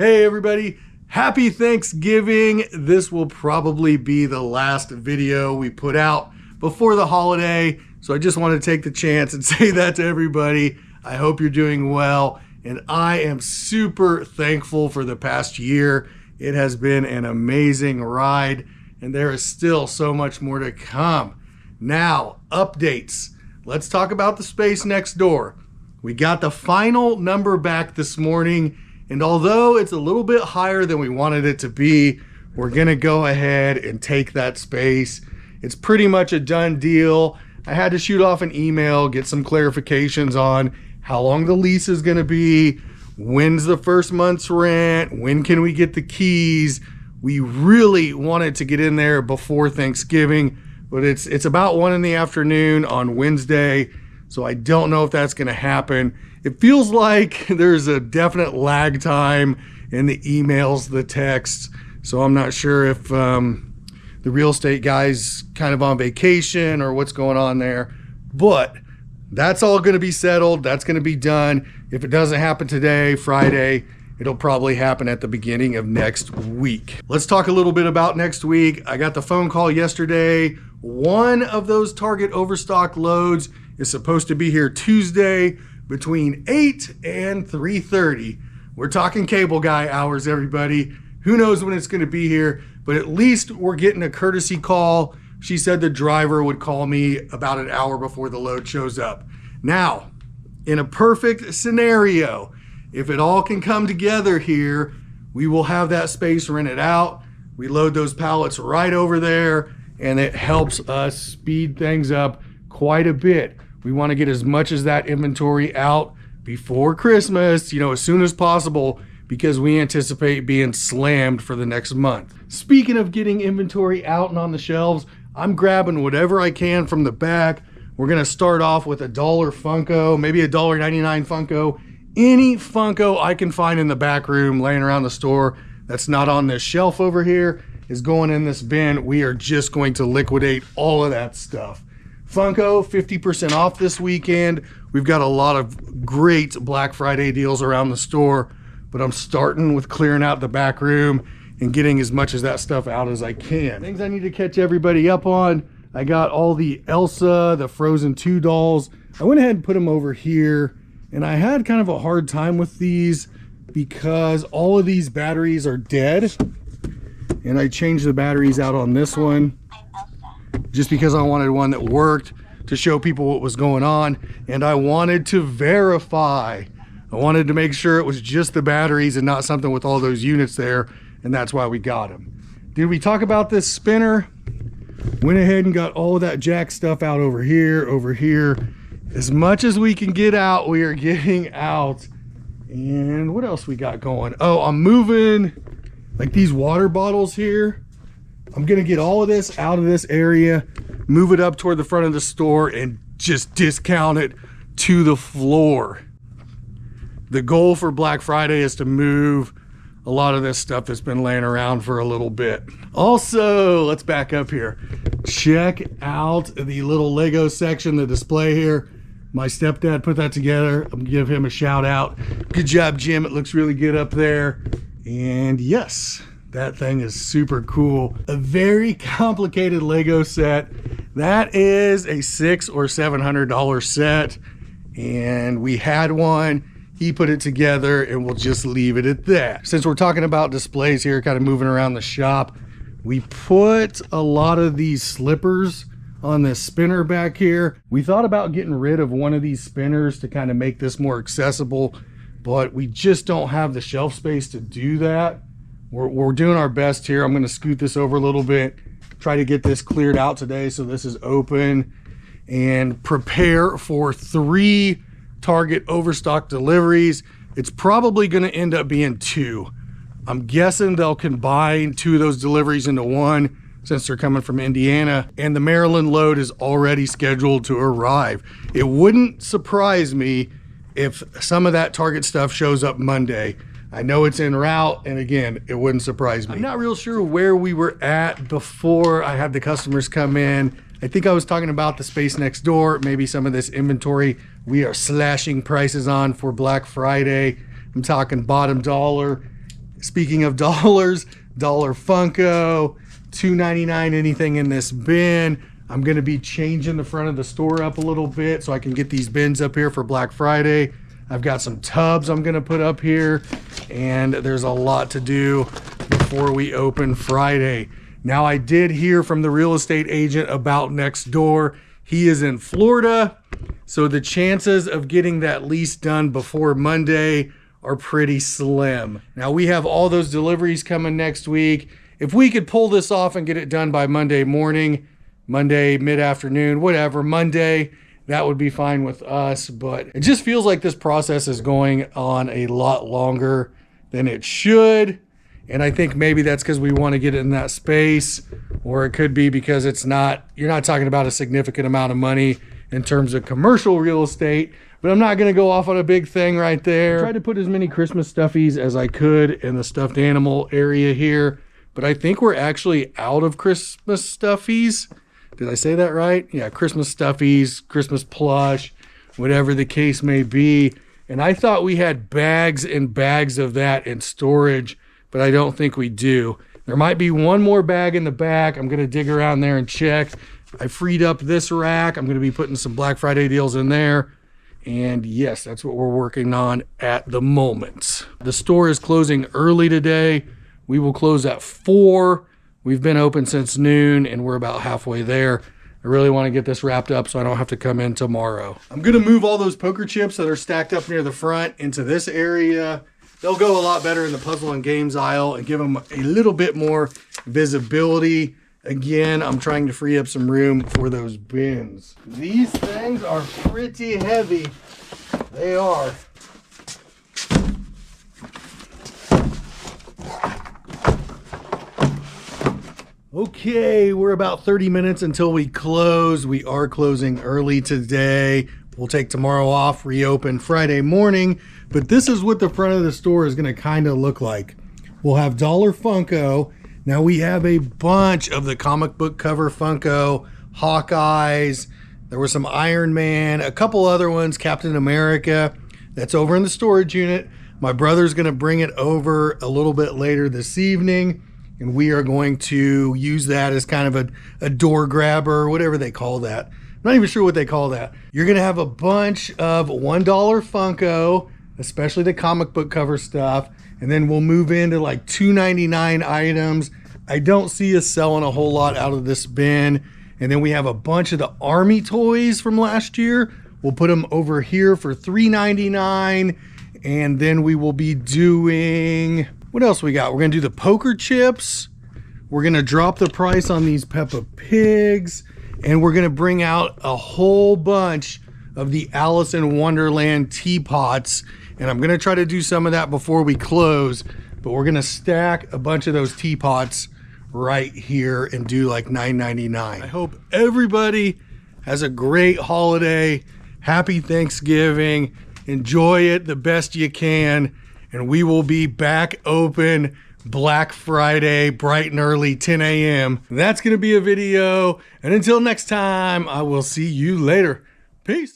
Hey everybody, happy Thanksgiving. This will probably be the last video we put out before the holiday. So I just want to take the chance and say that to everybody. I hope you're doing well. And I am super thankful for the past year. It has been an amazing ride and there is still so much more to come. Now, updates. Let's talk about the space next door. We got the final number back this morning. And although it's a little bit higher than we wanted it to be, we're gonna go ahead and take that space. It's pretty much a done deal. I had to shoot off an email, get some clarifications on how long the lease is gonna be, when's the first month's rent, when can we get the keys. We really wanted to get in there before Thanksgiving, but it's about 1 in the afternoon on Wednesday, so I don't know if that's gonna happen. It feels like there's a definite lag time in the emails, the texts. So I'm not sure if the real estate guy's kind of on vacation or what's going on there. But that's all going to be settled. That's going to be done. If it doesn't happen today, Friday, it'll probably happen at the beginning of next week. Let's talk a little bit about next week. I got the phone call yesterday. One of those Target Overstock loads is supposed to be here Tuesday between 8 and 3:30. We're talking cable guy hours, everybody. Who knows when it's gonna be here, but at least we're getting a courtesy call. She said the driver would call me about an hour before the load shows up. Now, in a perfect scenario, if it all can come together here, we will have that space rented out. We load those pallets right over there, and it helps us speed things up quite a bit. We want to get as much as that inventory out before Christmas, as soon as possible, because we anticipate being slammed for the next month. Speaking of getting inventory out and on the shelves, I'm grabbing whatever I can from the back. We're going to start off with $1 Funko, maybe $1.99 Funko. Any Funko I can find in the back room laying around the store that's not on this shelf over here is going in this bin. We are just going to liquidate all of that stuff. Funko, 50% off this weekend. We've got a lot of great Black Friday deals around the store, but I'm starting with clearing out the back room and getting as much of that stuff out as I can. Things I need to catch everybody up on. I got all the Elsa, the Frozen 2 dolls. I went ahead and put them over here, and I had kind of a hard time with these because all of these batteries are dead, and I changed the batteries out on this one just because I wanted one that worked to show people what was going on, and I wanted to verify. I wanted to make sure it was just the batteries and not something with all those units there, and that's why we got them. Did we talk about this spinner? Went ahead and got all of that jack stuff out over here, over here. As much as we can get out, we are getting out. And what else we got going? Oh, I'm moving like these water bottles here. I'm gonna get all of this out of this area, move it up toward the front of the store, and just discount it to the floor. The goal for Black Friday is to move a lot of this stuff that's been laying around for a little bit. Also, let's back up here. Check out the little Lego section, the display here. My stepdad put that together. I'm gonna give him a shout out. Good job, Jim. It looks really good up there. And yes, that thing is super cool. A very complicated Lego set. That is a $600 or $700 set. And we had one. He put it together, and we'll just leave it at that. Since we're talking about displays here, kind of moving around the shop, we put a lot of these slippers on this spinner back here. We thought about getting rid of one of these spinners to kind of make this more accessible, but we just don't have the shelf space to do that. We're doing our best here. I'm going to scoot this over a little bit, try to get this cleared out today so this is open, and prepare for 3 Target Overstock deliveries. It's probably going to end up being 2. I'm guessing they'll combine 2 of those deliveries into one since they're coming from Indiana, and the Maryland load is already scheduled to arrive. It wouldn't surprise me if some of that Target stuff shows up Monday. I know it's en route, and again, it wouldn't surprise me. I'm not real sure where we were at before I had the customers come in. I think I was talking about the space next door, maybe some of this inventory we are slashing prices on for Black Friday. I'm talking bottom dollar. Speaking of dollars, dollar Funko, $2.99 anything in this bin. I'm gonna be changing the front of the store up a little bit so I can get these bins up here for Black Friday. I've got some tubs I'm gonna put up here, and there's a lot to do before we open Friday. Now, I did hear from the real estate agent about next door. He is in Florida, so the chances of getting that lease done before Monday are pretty slim. Now, we have all those deliveries coming next week. If we could pull this off and get it done by Monday morning, Monday mid-afternoon, whatever, Monday, that would be fine with us. But it just feels like this process is going on a lot longer than it should. And I think maybe that's because we want to get it in that space, or it could be because you're not talking about a significant amount of money in terms of commercial real estate. But I'm not going to go off on a big thing right there. I tried to put as many Christmas stuffies as I could in the stuffed animal area here, but I think we're actually out of Christmas stuffies. Did I say that right? Yeah, Christmas stuffies, Christmas plush, whatever the case may be. And I thought we had bags and bags of that in storage, but I don't think we do. There might be one more bag in the back. I'm going to dig around there and check. I freed up this rack. I'm going to be putting some Black Friday deals in there. And yes, that's what we're working on at the moment. The store is closing early today. We will close at 4. We've been open since noon and we're about halfway there. I really want to get this wrapped up so I don't have to come in tomorrow. I'm going to move all those poker chips that are stacked up near the front into this area. They'll go a lot better in the puzzle and games aisle and give them a little bit more visibility. Again, I'm trying to free up some room for those bins. These things are pretty heavy. They are. Okay, we're about 30 minutes until we close. We are closing early today. We'll take tomorrow off, reopen Friday morning. But this is what the front of the store is going to kind of look like. We'll have dollar Funko. Now we have a bunch of the comic book cover Funko, Hawkeyes. There was some Iron Man, a couple other ones, Captain America. That's over in the storage unit. My brother's going to bring it over a little bit later this evening, and we are going to use that as kind of a door grabber, whatever they call that. I'm not even sure what they call that. You're going to have a bunch of $1 Funko, especially the comic book cover stuff. And then we'll move into like $2.99 items. I don't see us selling a whole lot out of this bin. And then we have a bunch of the Army toys from last year. We'll put them over here for $3.99. And then we will be doing, what else we got? We're gonna do the poker chips. We're gonna drop the price on these Peppa Pigs. And we're gonna bring out a whole bunch of the Alice in Wonderland teapots. And I'm going to try to do some of that before we close, but we're going to stack a bunch of those teapots right here and do like $9.99. I hope everybody has a great holiday. Happy Thanksgiving. Enjoy it the best you can. And we will be back open Black Friday, bright and early, 10 a.m. That's going to be a video. And until next time, I will see you later. Peace.